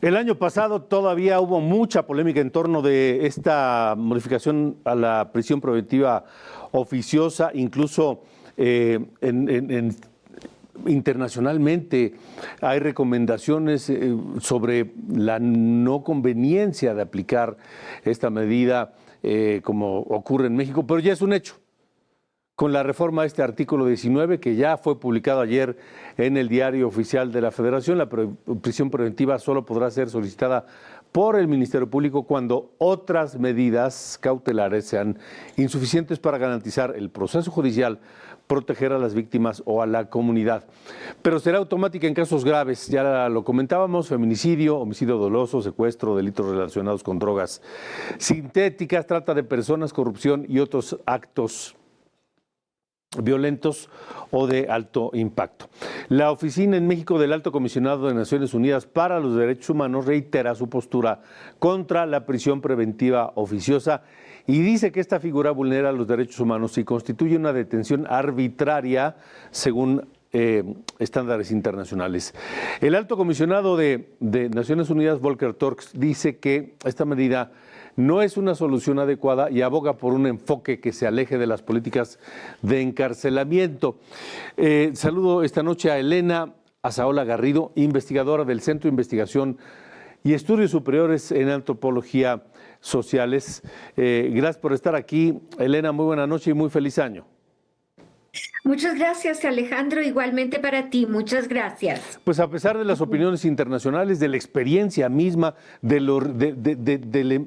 El año pasado todavía hubo mucha polémica en torno de esta modificación a la prisión preventiva oficiosa, incluso internacionalmente hay recomendaciones sobre la no conveniencia de aplicar esta medida como ocurre en México, pero ya es un hecho. Con la reforma a este artículo 19, que ya fue publicado ayer en el Diario Oficial de la Federación, la prisión preventiva solo podrá ser solicitada por el Ministerio Público cuando otras medidas cautelares sean insuficientes para garantizar el proceso judicial, proteger a las víctimas o a la comunidad. Pero será automática en casos graves, ya lo comentábamos: feminicidio, homicidio doloso, secuestro, delitos relacionados con drogas sintéticas, trata de personas, corrupción y otros actos violentos o de alto impacto. La oficina en México del Alto Comisionado de Naciones Unidas para los Derechos Humanos reitera su postura contra la prisión preventiva oficiosa y dice que esta figura vulnera los derechos humanos y constituye una detención arbitraria según estándares internacionales. El Alto Comisionado de Naciones Unidas, Volker Turk, dice que esta medida no es una solución adecuada y aboga por un enfoque que se aleje de las políticas de encarcelamiento. Saludo esta noche a Elena Azaola Garrido, investigadora del Centro de Investigación y Estudios Superiores en Antropología Sociales. Gracias por estar aquí, Elena. Muy buena noche y muy feliz año. Muchas gracias, Alejandro. Igualmente para ti, muchas gracias. Pues a pesar de las opiniones internacionales, de la experiencia misma, del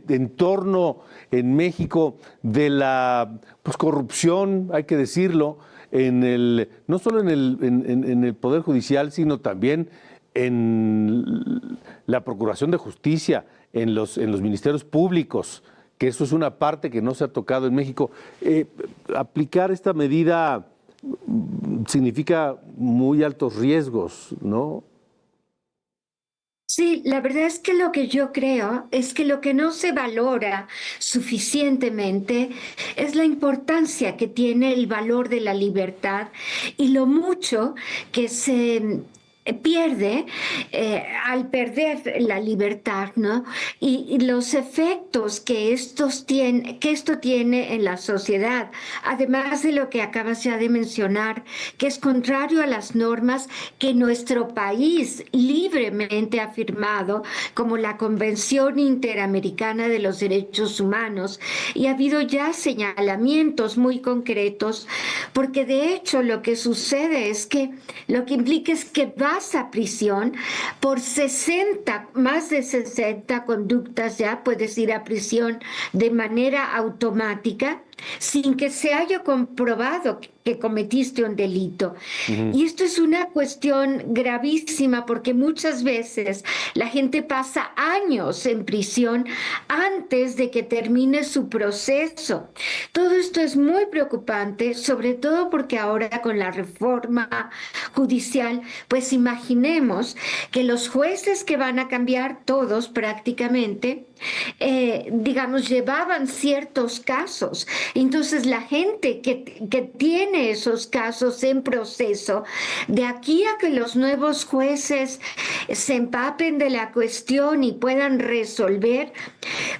entorno en México, de la corrupción, hay que decirlo, no solo en el Poder Judicial, sino también en la Procuración de Justicia, en los ministerios públicos, que eso es una parte que no se ha tocado en México. Aplicar esta medida significa muy altos riesgos, ¿no? Sí, la verdad es que lo que yo creo es que lo que no se valora suficientemente es la importancia que tiene el valor de la libertad y lo mucho que se pierde al perder la libertad, ¿no? Y los efectos que esto tiene en la sociedad, además de lo que acabas ya de mencionar, que es contrario a las normas que nuestro país libremente ha firmado, como la Convención Interamericana de los Derechos Humanos, y ha habido ya señalamientos muy concretos, porque de hecho lo que sucede es que lo que implica es que a prisión por más de 60 conductas, ya puedes ir a prisión de manera automática sin que se haya comprobado que cometiste un delito. Y esto es una cuestión gravísima porque muchas veces la gente pasa años en prisión antes de que termine su proceso. Todo esto es muy preocupante, sobre todo porque ahora con la reforma judicial, pues imaginemos que los jueces que van a cambiar, todos prácticamente, digamos, llevaban ciertos casos. Entonces, la gente que tiene esos casos en proceso, de aquí a que los nuevos jueces se empapen de la cuestión y puedan resolver,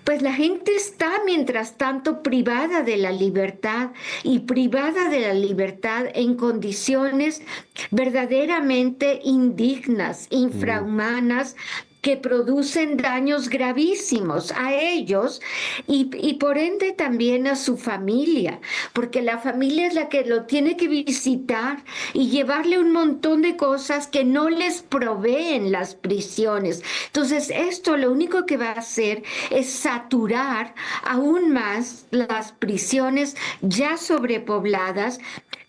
pues la gente está, mientras tanto, privada de la libertad y privada de la libertad en condiciones verdaderamente indignas, infrahumanas, que producen daños gravísimos a ellos y por ende también a su familia, porque la familia es la que lo tiene que visitar y llevarle un montón de cosas que no les proveen las prisiones. Entonces, esto lo único que va a hacer es saturar aún más las prisiones ya sobrepobladas,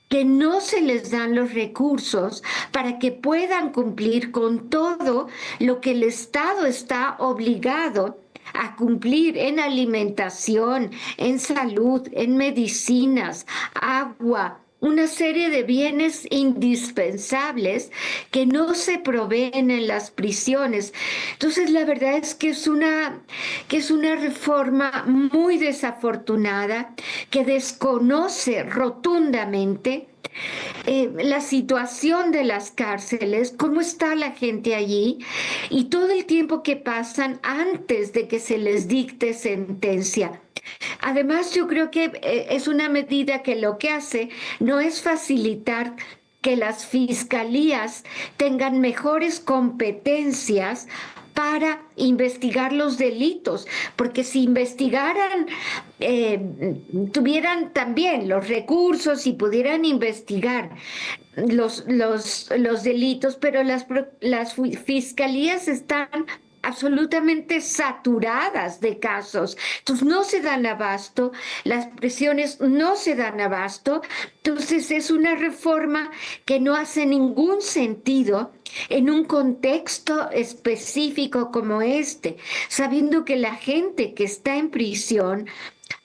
que no se les dan los recursos para que puedan cumplir con todo lo que el Estado está obligado a cumplir en alimentación, en salud, en medicinas, agua, una serie de bienes indispensables que no se proveen en las prisiones. Entonces, la verdad es que es una reforma muy desafortunada que desconoce rotundamente la situación de las cárceles, cómo está la gente allí y todo el tiempo que pasan antes de que se les dicte sentencia. Además, yo creo que es una medida que lo que hace no es facilitar que las fiscalías tengan mejores competencias para investigar los delitos, porque si investigaran, tuvieran también los recursos y pudieran investigar los delitos, pero las fiscalías están absolutamente saturadas de casos. Entonces no se dan abasto, las prisiones no se dan abasto. Entonces es una reforma que no hace ningún sentido en un contexto específico como este, sabiendo que la gente que está en prisión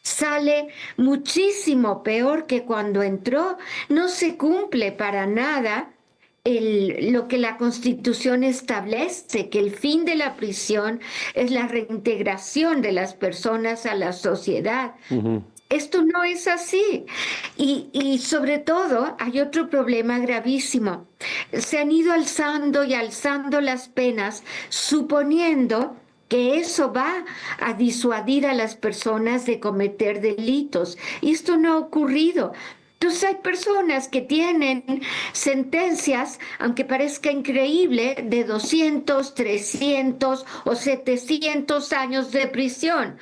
sale muchísimo peor que cuando entró. No se cumple para nada lo que la Constitución establece, que el fin de la prisión es la reintegración de las personas a la sociedad. Esto no es así. Y sobre todo hay otro problema gravísimo. Se han ido alzando y alzando las penas, suponiendo que eso va a disuadir a las personas de cometer delitos. Y esto no ha ocurrido. Entonces hay personas que tienen sentencias, aunque parezca increíble, de 200, 300 o 700 años de prisión.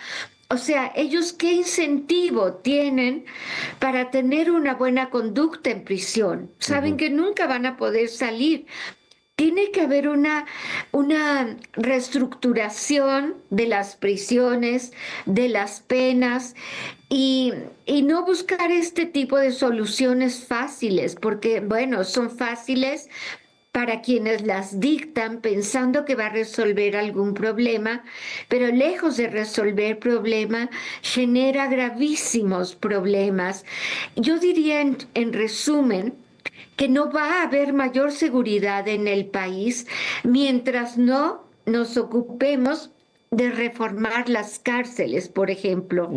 O sea, ellos qué incentivo tienen para tener una buena conducta en prisión. Saben que nunca van a poder salir. Tiene que haber una reestructuración de las prisiones, de las penas y no buscar este tipo de soluciones fáciles, porque, bueno, son fáciles para quienes las dictan pensando que va a resolver algún problema, pero lejos de resolver problema, genera gravísimos problemas. Yo diría en resumen, que no va a haber mayor seguridad en el país mientras no nos ocupemos de reformar las cárceles, por ejemplo.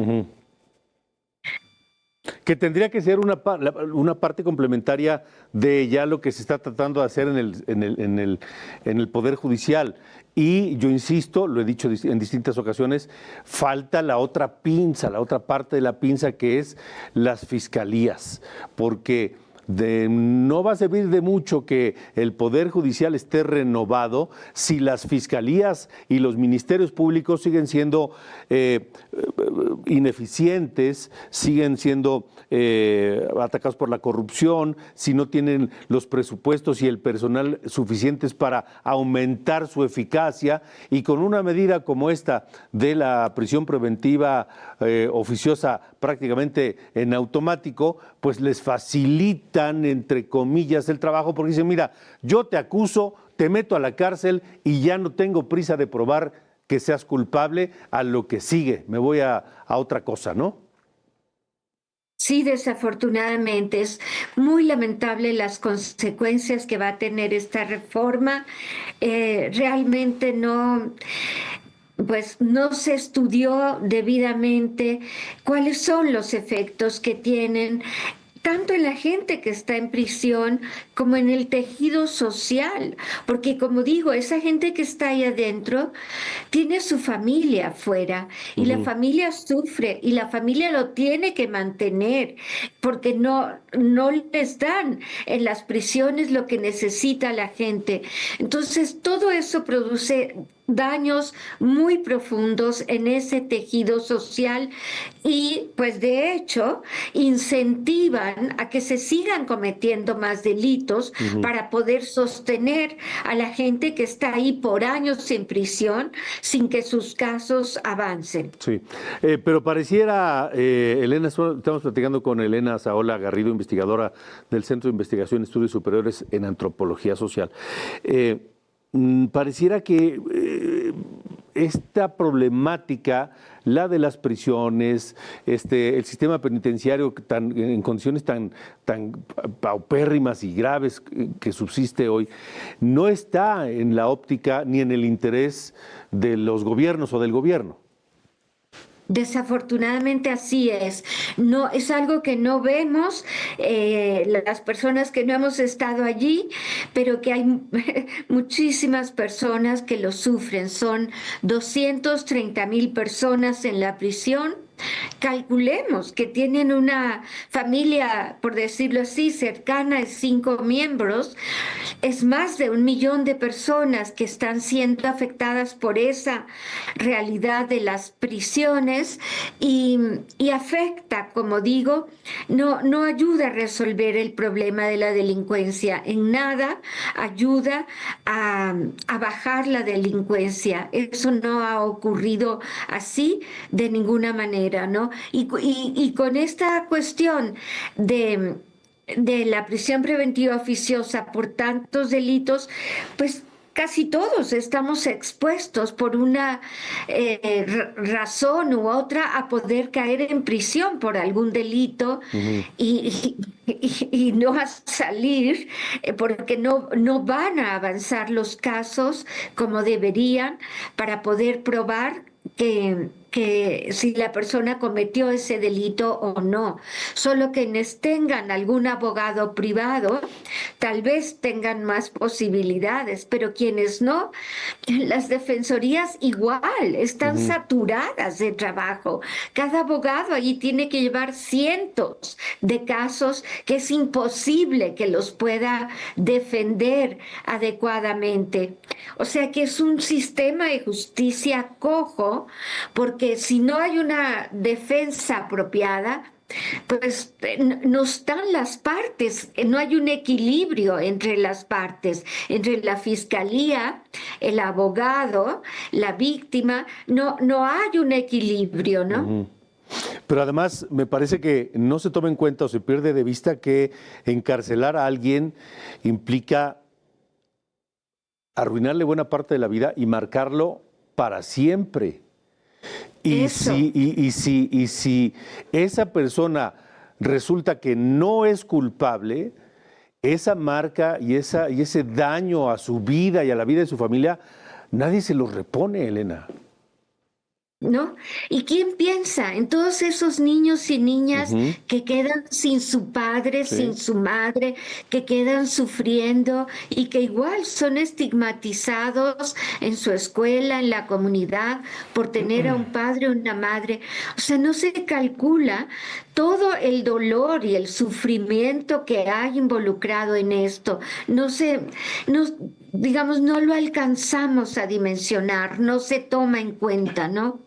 Que tendría que ser una parte complementaria de ya lo que se está tratando de hacer en el Poder Judicial. Y yo insisto, lo he dicho en distintas ocasiones, falta la otra pinza, la otra parte de la pinza, que es las fiscalías, porque no va a servir de mucho que el Poder Judicial esté renovado si las fiscalías y los ministerios públicos siguen siendo ineficientes, siguen siendo atacados por la corrupción, si no tienen los presupuestos y el personal suficientes para aumentar su eficacia. Y con una medida como esta de la prisión preventiva oficiosa prácticamente en automático, pues les facilitan, entre comillas, el trabajo, porque dicen, mira, yo te acuso, te meto a la cárcel y ya no tengo prisa de probar que seas culpable, a lo que sigue, me voy a otra cosa, ¿no? Sí, desafortunadamente es muy lamentable las consecuencias que va a tener esta reforma. Realmente pues no se estudió debidamente cuáles son los efectos que tienen tanto en la gente que está en prisión como en el tejido social, porque como digo, esa gente que está ahí adentro tiene su familia afuera y la familia sufre y la familia lo tiene que mantener porque no les dan en las prisiones lo que necesita la gente. Entonces, todo eso produce daños muy profundos en ese tejido social y pues de hecho incentivan a que se sigan cometiendo más delitos para poder sostener a la gente que está ahí por años en prisión sin que sus casos avancen. Sí, pero pareciera, Elena, estamos platicando con Elena Saola Garrido, investigadora del Centro de Investigación y Estudios Superiores en Antropología Social. Pareciera que esta problemática, la de las prisiones, el sistema penitenciario en condiciones tan paupérrimas y graves que subsiste hoy, no está en la óptica ni en el interés de los gobiernos o del gobierno. Desafortunadamente así es. No, es algo que no vemos, las personas que no hemos estado allí, pero que hay muchísimas personas que lo sufren. Son 230,000 personas en la prisión. Calculemos que tienen una familia, por decirlo así, cercana de 5 miembros. Es más de 1 millón de personas que están siendo afectadas por esa realidad de las prisiones y afecta, como digo, no ayuda a resolver el problema de la delincuencia. En nada ayuda a bajar la delincuencia. Eso no ha ocurrido así de ninguna manera, ¿no? Y con esta cuestión de la prisión preventiva oficiosa por tantos delitos, pues casi todos estamos expuestos por una razón u otra a poder caer en prisión por algún delito y no a salir porque no van a avanzar los casos como deberían para poder probar que si la persona cometió ese delito o no. Solo quienes tengan algún abogado privado, tal vez tengan más posibilidades, pero quienes no, las defensorías igual están saturadas de trabajo. Cada abogado allí tiene que llevar cientos de casos que es imposible que los pueda defender adecuadamente. O sea que es un sistema de justicia cojo, porque si no hay una defensa apropiada, pues no están las partes, no hay un equilibrio entre las partes, entre la fiscalía, el abogado, la víctima, no hay un equilibrio, ¿no? Pero además me parece que no se toma en cuenta o se pierde de vista que encarcelar a alguien implica arruinarle buena parte de la vida y marcarlo para siempre. Y si esa persona resulta que no es culpable, esa marca y ese daño a su vida y a la vida de su familia, nadie se lo repone, Elena. ¿No? ¿Y quién piensa en todos esos niños y niñas que quedan sin su padre, sin su madre, que quedan sufriendo y que igual son estigmatizados en su escuela, en la comunidad, por tener a un padre o una madre? O sea, no se calcula todo el dolor y el sufrimiento que hay involucrado en esto. Digamos, no lo alcanzamos a dimensionar, no se toma en cuenta, ¿no?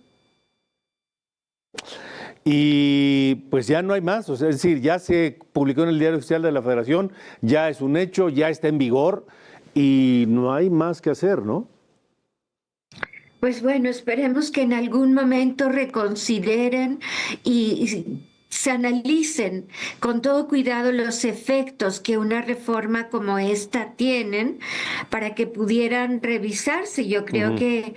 Y pues ya no hay más, o sea, es decir, ya se publicó en el Diario Oficial de la Federación, ya es un hecho, ya está en vigor y no hay más que hacer, ¿no? Pues bueno, esperemos que en algún momento reconsideren y se analicen con todo cuidado los efectos que una reforma como esta tienen para que pudieran revisarse. Yo creo que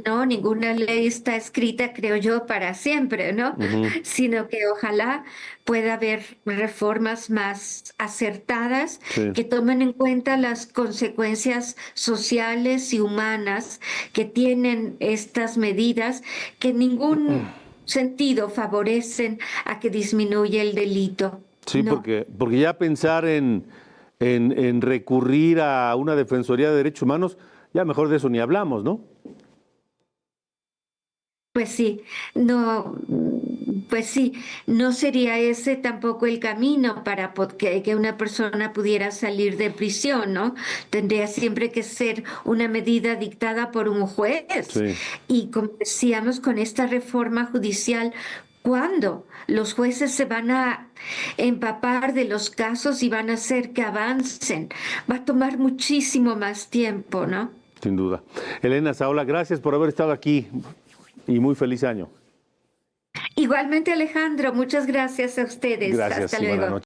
no, ninguna ley está escrita, creo yo, para siempre, ¿no? Sino que ojalá pueda haber reformas más acertadas que tomen en cuenta las consecuencias sociales y humanas que tienen estas medidas, que ningún sentido favorecen a que disminuya el delito. Sí, no. porque ya pensar en recurrir a una Defensoría de Derechos Humanos, ya mejor de eso ni hablamos, ¿no? Pues sí, no sería ese tampoco el camino para que una persona pudiera salir de prisión, ¿no? Tendría siempre que ser una medida dictada por un juez. Sí. Y como decíamos, con esta reforma judicial, ¿cuándo los jueces se van a empapar de los casos y van a hacer que avancen? Va a tomar muchísimo más tiempo, ¿no? Sin duda. Elena Saola, gracias por haber estado aquí y muy feliz año. Igualmente, Alejandro, muchas gracias a ustedes. Gracias. Hasta luego.